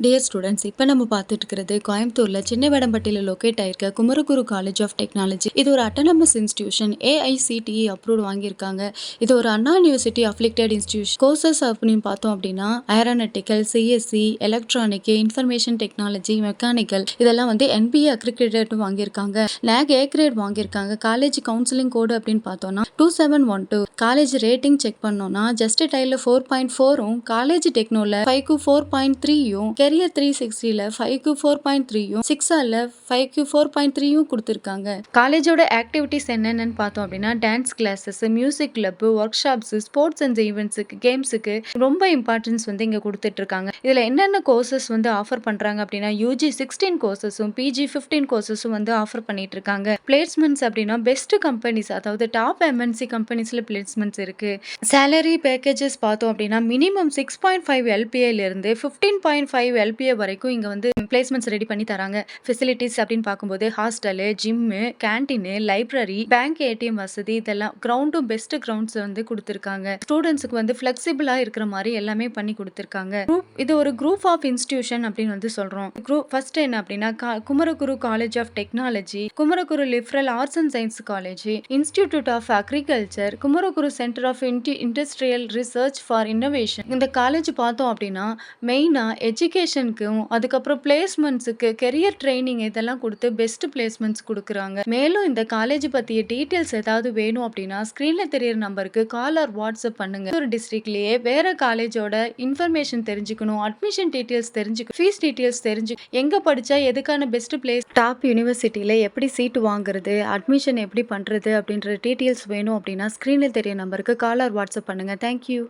Dear students, இப்போ நம்ம பார்த்துட்டு இருக்கிறது கோயம்புத்தூர்ல சின்ன வேடம்பட்டியில் லொக்கேட் ஆயிருக்க குமரகுரு காலேஜ் ஆஃப் டெக்னாலஜி. இது ஒரு அட்டானமஸ் இன்ஸ்டிடியூஷன், ஏஐசிடிஇ அப்ரூவ்ட் வாங்கியிருக்காங்க. இது ஒரு Anna university affiliated institution. Courses அப்படின்னு பார்த்தோம் அப்படின்னா aeronautical, CSC, electronic, information technology, mechanical இதெல்லாம் வந்து என்பிஏ அக்ரிகேட்டட் வாங்கியிருக்காங்க. நேக் ஏ கிரேட் வாங்கியிருக்காங்க. காலேஜ் கவுன்சிலிங் கோடு அப்படின்னு பார்த்தோம்னா 2712. காலேஜ் ரேட்டிங் செக் பண்ணோம்னா ஜஸ்ட் டைல 4.4ம், காலேஜ் டெக்னோல 5க்கு 4.3யும், கெரியர் 360ல 5க்கு 4.3யும், 6ஆல 5க்கு 4.3யும் கொடுத்துருக்காங்க. காலேஜோட ஆக்டிவிட்டிஸ் என்னென்னு பார்த்தோம் அப்படின்னா dance classes, music club, workshops, sports and ஈவெண்ட்ஸுக்கு, கேம்ஸுக்கு ரொம்ப இம்பார்ட்டன்ஸ் வந்து இங்கே கொடுத்துட்டு இருக்காங்க. இதில் என்னென்ன கோர்சஸ் வந்து ஆஃபர் பண்ணுறாங்க அப்படின்னா யூஜி 16 கோர்சஸும் பிஜி 15 கோர்சஸும் வந்து ஆஃபர் பண்ணிட்டு இருக்காங்க. பிளேஸ்மெண்ட்ஸ் அப்படின்னா பெஸ்ட் கம்பெனிஸ், அதாவது டாப் எம்என்சி கம்பெனிஸில் பிளேஸ்மெண்ட்ஸ் இருக்கு. சேலரி பேக்கேஜஸ் பார்த்தோம் அப்படின்னா மினிமம் 6.5 எல்பிஏலேருந்து 15.5 எல்பிஏ வரைக்கும் இங்கே வந்து பிளேஸ்மெண்ட்ஸ் ரெடி பண்ணி தராங்க. ஃபெசிலிட்டிஸ் அப்படின்னு பார்க்கும்போது hostel, gym, canteen, library, bank ATM வசதி, இதெல்லாம் கிரவுண்டும் பெஸ்ட் கிரவுண்ட்ஸ் வந்து கொடுத்துருக்காங்க. ஸ்டூடெண்ட்ஸுக்கு வந்து ஃப்ளெக்சிபிளாக இருக்கிற மாதிரி எல்லாமே பண்ணி கொடுத்துருக்காங்க. இது ஒரு குரூப் ஆஃப் இன்ஸ்டிடியூஷன் அப்படின்னு வந்து சொல்கிறோம். ஃபர்ஸ்ட் என்ன அப்படின்னா Kumaraguru college of technology, Kumaraguru liberal arts and science college, institute of agriculture, Kumaraguru centre of industrial research for innovation. இந்த காலேஜ் பார்த்தோம் அப்படின்னா மெயினாக எஜுகேஷனுக்கும் அதுக்கப்புறம் பிளேஸ்மெண்ட்ஸுக்கு, கெரியர் ட்ரைனிங் இதெல்லாம் கொடுத்து பெஸ்ட் பிளேஸ்மெண்ட்ஸ் கொடுக்குறாங்க. மேலும் இந்த காலேஜ் பற்றிய டீட்டெயில்ஸ் ஏதாவது வேணும் அப்படின்னா ஸ்க்ரீனில் தெரியிற நம்பருக்கு கால் ஆர் வாட்ஸ்அப் பண்ணுங்க. ஒரு டிஸ்ட்ரிக்ட்லேயே வேற காலேஜோட இன்ஃபர்மேஷன் தெரிஞ்சுக்கணும், அட்மிஷன் டீட்டெயில்ஸ் தெரிஞ்சுக்கணும், ஃபீஸ் டீட்டெயில்ஸ் தெரிஞ்சுக்கணும், எங்கே படித்தா எதுக்கான பெஸ்ட் பிளேஸ், டாப் யூனிவர்சிட்டியில் எப்படி சீட்டு வாங்குறது, அட்மிஷன் எப்படி பண்ணுறது அப்படின்ற டீட்டெயில்ஸ் வேணும் அப்படின்னா ஸ்க்ரீனில் தெரிய நம்பருக்கு கால் ஆர் வாட்ஸ்அப் பண்ணுங்க. தேங்க்யூ.